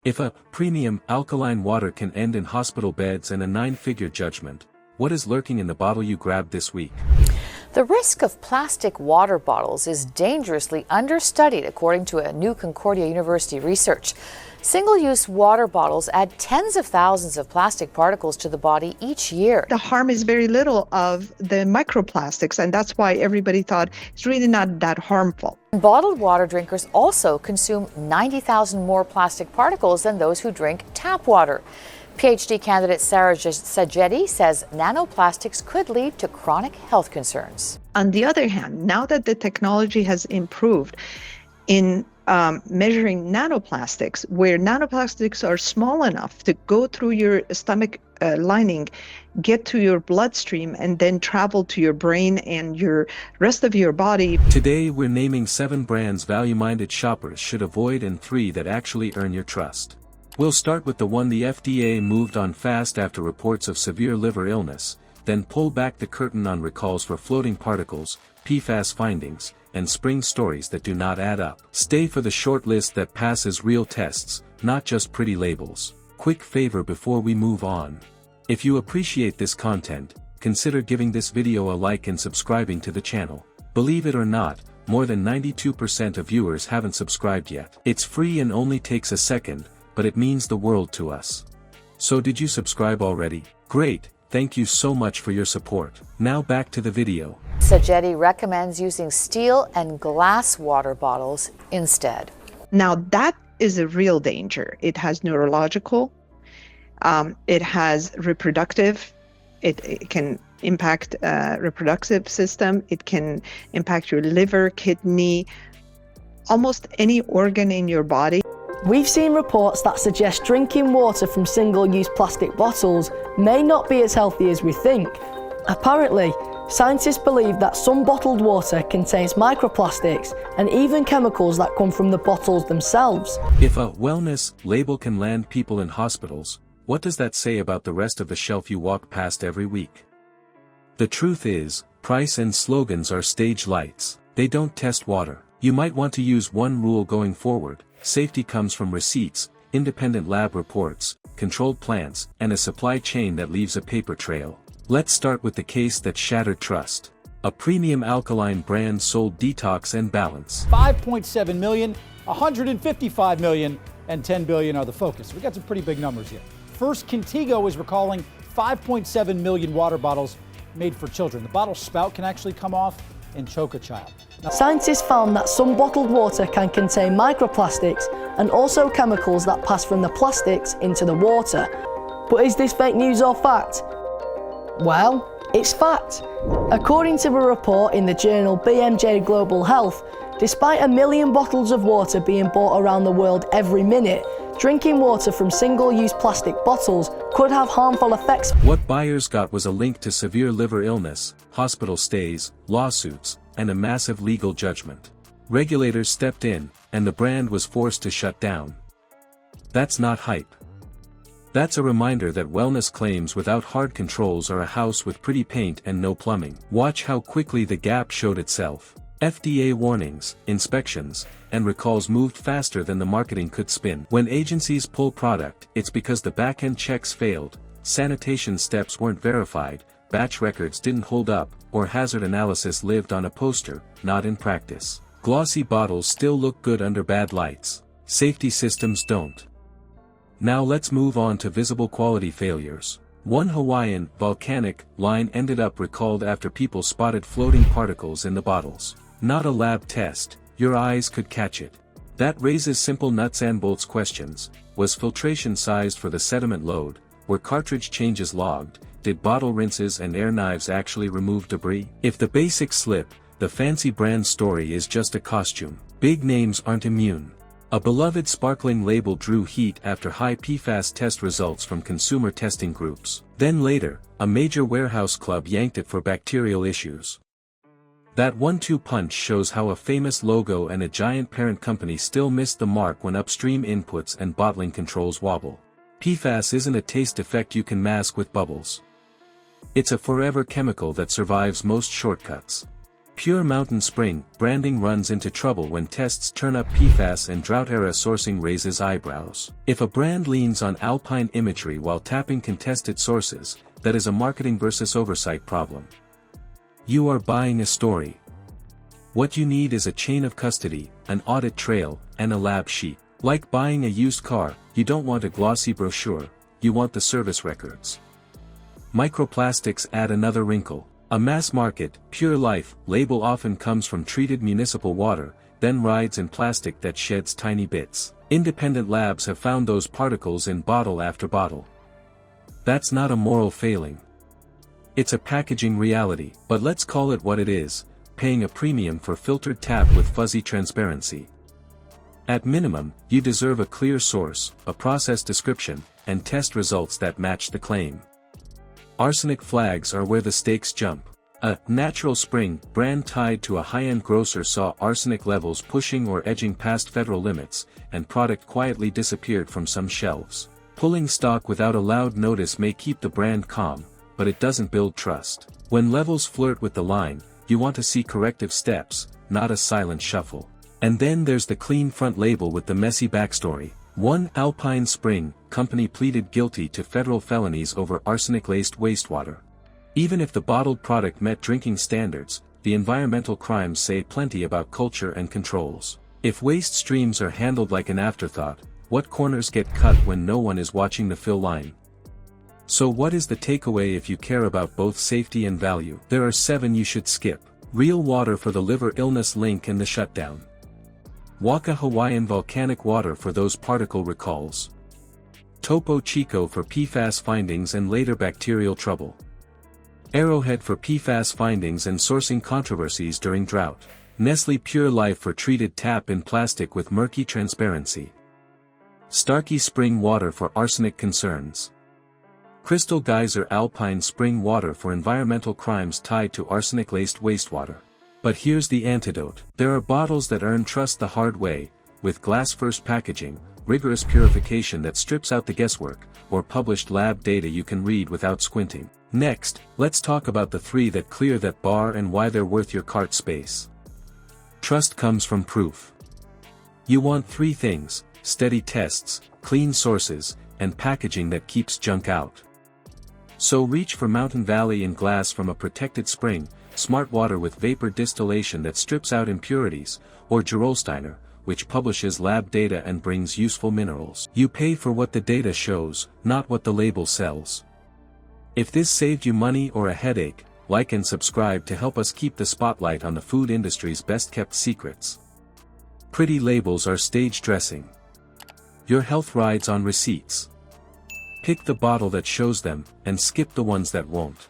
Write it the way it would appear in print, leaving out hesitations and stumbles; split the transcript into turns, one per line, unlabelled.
If a premium alkaline water can end in hospital beds and a 9-figure judgment, what is lurking in the bottle you grabbed this week?
The risk of plastic water bottles is dangerously understudied, according to a new Concordia University research. Single-use water bottles add tens of thousands of plastic particles to the body each year.
The harm is very little of the microplastics, and that's why everybody thought it's really not that harmful.
Bottled water drinkers also consume 90,000 more plastic particles than those who drink tap water. PhD candidate Sarah Sajedi says nanoplastics could lead to chronic health concerns.
On the other hand, now that the technology has improved in measuring nanoplastics, where nanoplastics are small enough to go through your stomach lining, get to your bloodstream, and then travel to your brain and your rest of your body.
Today we're naming 7 brands value-minded shoppers should avoid and 3 that actually earn your trust. We'll start with the one the FDA moved on fast after reports of severe liver illness, then pull back the curtain on recalls for floating particles, PFAS findings, and spring stories that do not add up. Stay for the short list that passes real tests, not just pretty labels. Quick favor before we move on. If you appreciate this content, consider giving this video a like and subscribing to the channel. Believe it or not, more than 92% of viewers haven't subscribed yet. It's free and only takes a second, but it means the world to us. So did you subscribe already? Great, thank you so much for your support. Now back to the video.
Sajedi recommends using steel and glass water bottles instead.
Now that is a real danger. It has neurological, it has reproductive, it can impact reproductive system, it can impact your liver, kidney, almost any organ in your body.
We've seen reports that suggest drinking water from single-use plastic bottles may not be as healthy as we think. Apparently, scientists believe that some bottled water contains microplastics and even chemicals that come from the bottles themselves.
If a wellness label can land people in hospitals, what does that say about the rest of the shelf you walk past every week? The truth is, price and slogans are stage lights. They don't test water. You might want to use one rule going forward. Safety comes from receipts, independent lab reports, controlled plants, and a supply chain that leaves a paper trail. Let's start with the case that shattered trust. A premium alkaline brand sold Detox and Balance.
5.7 million, 155 million, and 10 billion are the focus. We got some pretty big numbers here. First, Contigo is recalling 5.7 million water bottles made for children. The bottle spout can actually come off and choke a child.
Scientists found that some bottled water can contain microplastics and also chemicals that pass from the plastics into the water. But is this fake news or fact? Well, it's fact. According to a report in the journal BMJ Global Health, despite 1 million bottles of water being bought around the world every minute, drinking water from single-use plastic bottles could have harmful effects.
What buyers got was a link to severe liver illness, hospital stays, lawsuits, and a massive legal judgment. Regulators stepped in, and the brand was forced to shut down. That's not hype. That's a reminder that wellness claims without hard controls are a house with pretty paint and no plumbing. Watch how quickly the gap showed itself. FDA warnings, inspections, and recalls moved faster than the marketing could spin. When agencies pull product, it's because the back-end checks failed, sanitation steps weren't verified, batch records didn't hold up, or hazard analysis lived on a poster, not in practice. Glossy bottles still look good under bad lights. Safety systems don't. Now let's move on to visible quality failures. One Hawaiian, volcanic, line ended up recalled after people spotted floating particles in the bottles. Not a lab test, your eyes could catch it. That raises simple nuts and bolts questions. Was filtration sized for the sediment load? Were cartridge changes logged? Did bottle rinses and air knives actually remove debris? If the basics slip, the fancy brand story is just a costume. Big names aren't immune. A beloved sparkling label drew heat after high PFAS test results from consumer testing groups. Then later, a major warehouse club yanked it for bacterial issues. That 1-2 punch shows how a famous logo and a giant parent company still missed the mark when upstream inputs and bottling controls wobble. PFAS isn't a taste defect you can mask with bubbles. It's a forever chemical that survives most shortcuts. Pure Mountain Spring branding runs into trouble when tests turn up PFAS and drought-era sourcing raises eyebrows. If a brand leans on alpine imagery while tapping contested sources, that is a marketing versus oversight problem. You are buying a story. What you need is a chain of custody, an audit trail, and a lab sheet. Like buying a used car, you don't want a glossy brochure, you want the service records. Microplastics add another wrinkle. A mass-market, Pure Life label often comes from treated municipal water, then rides in plastic that sheds tiny bits. Independent labs have found those particles in bottle after bottle. That's not a moral failing. It's a packaging reality, but let's call it what it is, paying a premium for filtered tap with fuzzy transparency. At minimum, you deserve a clear source, a process description, and test results that match the claim. Arsenic flags are where the stakes jump. A Natural Spring brand tied to a high-end grocer saw arsenic levels pushing or edging past federal limits, and product quietly disappeared from some shelves. Pulling stock without a loud notice may keep the brand calm, but it doesn't build trust. When levels flirt with the line, you want to see corrective steps, not a silent shuffle. And then there's the clean front label with the messy backstory. One Alpine Spring company pleaded guilty to federal felonies over arsenic-laced wastewater. Even if the bottled product met drinking standards, the environmental crimes say plenty about culture and controls. If waste streams are handled like an afterthought, what corners get cut when no one is watching the fill line? So what is the takeaway if you care about both safety and value? There are 7 you should skip. Real water for the liver illness link and the shutdown. Waka Hawaiian volcanic water for those particle recalls. Topo Chico for PFAS findings and later bacterial trouble. Arrowhead for PFAS findings and sourcing controversies during drought. Nestle Pure Life for treated tap in plastic with murky transparency. Starkey Spring Water for arsenic concerns. Crystal Geyser Alpine Spring Water for environmental crimes tied to arsenic-laced wastewater. But here's the antidote. There are bottles that earn trust the hard way, with glass-first packaging, rigorous purification that strips out the guesswork, or published lab data you can read without squinting. Next, let's talk about the 3 that clear that bar and why they're worth your cart space. Trust comes from proof. You want 3 things: steady tests, clean sources, and packaging that keeps junk out. So reach for Mountain Valley in glass from a protected spring, Smart Water with vapor distillation that strips out impurities, or Gerolsteiner, which publishes lab data and brings useful minerals. You pay for what the data shows, not what the label sells. If this saved you money or a headache, like and subscribe to help us keep the spotlight on the food industry's best-kept secrets. Pretty labels are stage dressing. Your health rides on receipts. Pick the bottle that shows them, and skip the ones that won't.